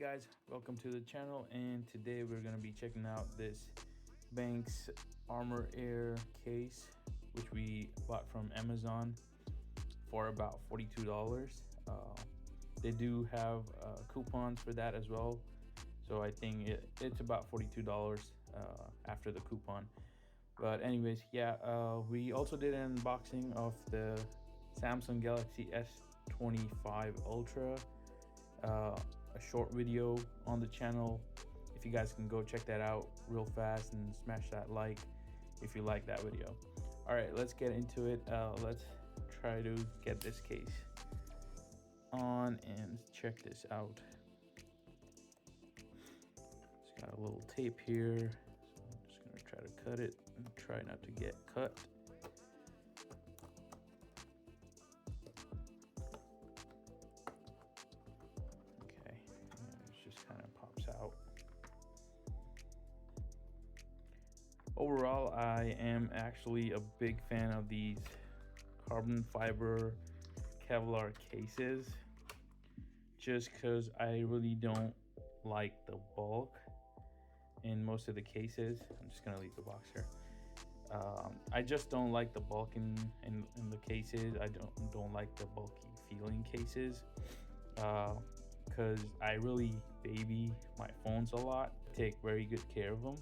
Alright guys, welcome to the channel, and today we're going to be checking out this Benks Armor Air case, which we bought from Amazon for about $42. They do have coupons for that as well, so I think it's about $42 after the coupon. But anyways, yeah, we also did an unboxing of the Samsung Galaxy S25 Ultra, a short video on the channel. If you guys can go check that out real fast and smash that like if you like that video. All right, let's get into it. Let's try to get this case on and check this out. It's got a little tape here, so I'm just gonna try to cut it and try not to get cut. Okay, and it just kind of pops out. Overall, I am actually a big fan of these carbon fiber Kevlar cases, just because I really don't like the bulk in most of the cases. I'm just gonna leave the box here. I just don't like the bulk in the cases. I don't like the bulky feeling cases, because I really baby my phones a lot. I take very good care of them.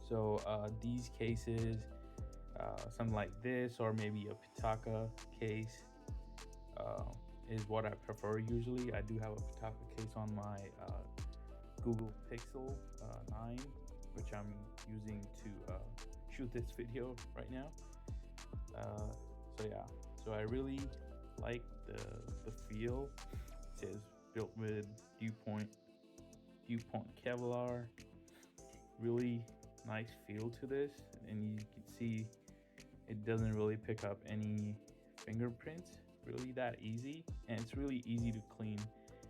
So these cases, something like this, or maybe a Pitaka case, is what I prefer usually. I do have a Pitaka case on my Google Pixel 9, which I'm using to shoot this video right now. So yeah, so I really like the feel. It says built with viewpoint Kevlar. Really nice feel to this, and you can see it doesn't really pick up any fingerprints really that easy, and it's really easy to clean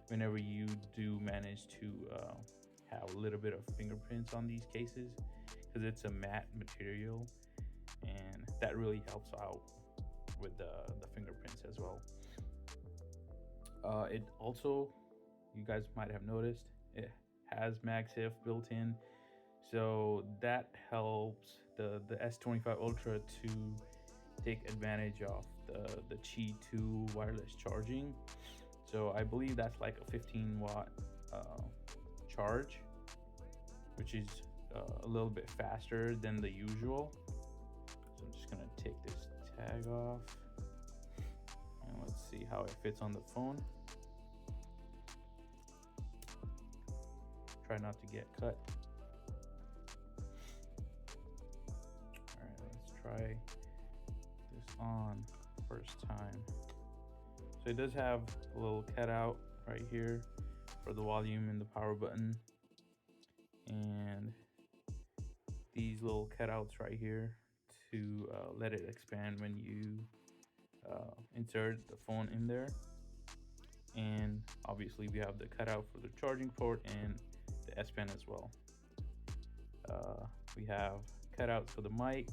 whenever you do manage to have a little bit of fingerprints on these cases, because it's a matte material, and that really helps out with the fingerprints as well. It also, you guys might have noticed, it has MagSafe built in, so that helps the S25 Ultra to take advantage of the Qi 2 wireless charging. So I believe that's like a 15-watt charge, which is a little bit faster than the usual. So I'm just gonna take this tag off, and let's see how it fits on the phone. Try not to get cut. All right, let's try this on first time. So it does have a little cutout right here for the volume and the power button, and these little cutouts right here to let it expand when you insert the phone in there. And obviously we have the cutout for the charging port and the S Pen as well. We have cutouts for the mic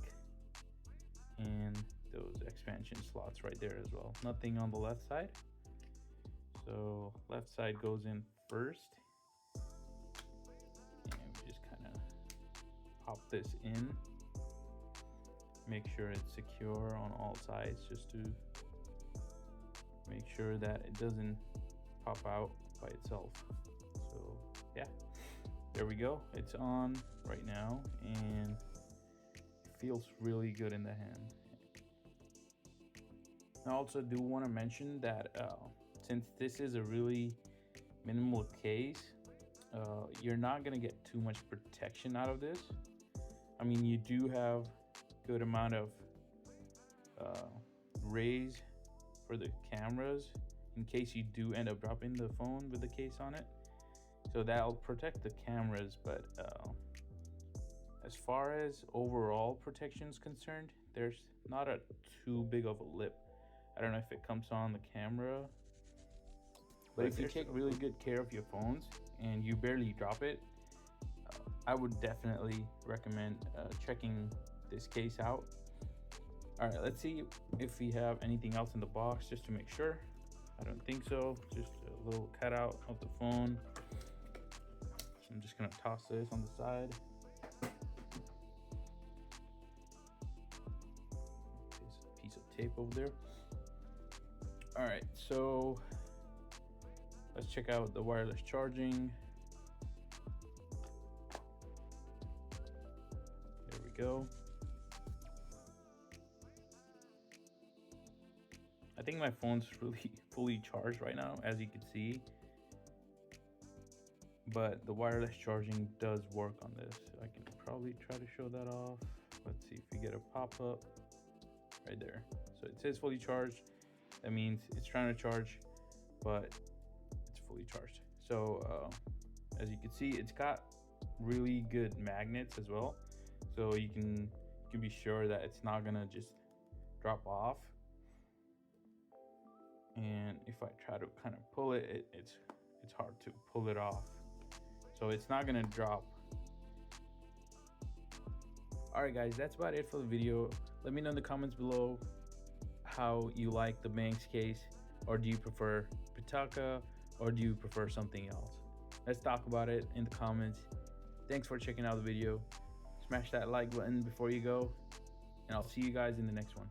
and those expansion slots right there as well. Nothing on the left side, so left side goes in first, and we just kind of pop this in, make sure it's secure on all sides, just to make sure that it doesn't pop out by itself. So yeah, there we go, it's on right now, and it feels really good in the hand. I also do want to mention that since this is a really minimal case, you're not going to get too much protection out of this. I mean, you do have good amount of rays for the cameras in case you do end up dropping the phone with the case on it, so that'll protect the cameras. But as far as overall protection is concerned, there's not a too big of a lip. I don't know if it comes on the camera, but if you take really good care of your phones and you barely drop it, I would definitely recommend checking this case out. All right, let's see if we have anything else in the box just to make sure. I don't think so. Just a little cutout of the phone. So I'm just gonna toss this on the side. Piece of tape over there. All right, so let's check out the wireless charging. There we go. I think my phone's really fully charged right now, as you can see. But the wireless charging does work on this. I can probably try to show that off. Let's see if we get a pop-up right there. So it says fully charged. That means it's trying to charge, but it's fully charged. So as you can see, it's got really good magnets as well. So you can be sure that it's not gonna just drop off. And if I try to kind of pull it, it's hard to pull it off. So it's not gonna drop. All right, guys, that's about it for the video. Let me know in the comments below how you like the Benks case, or do you prefer Pitaka, or do you prefer something else? Let's talk about it in the comments. Thanks for checking out the video. Smash that like button before you go, and I'll see you guys in the next one.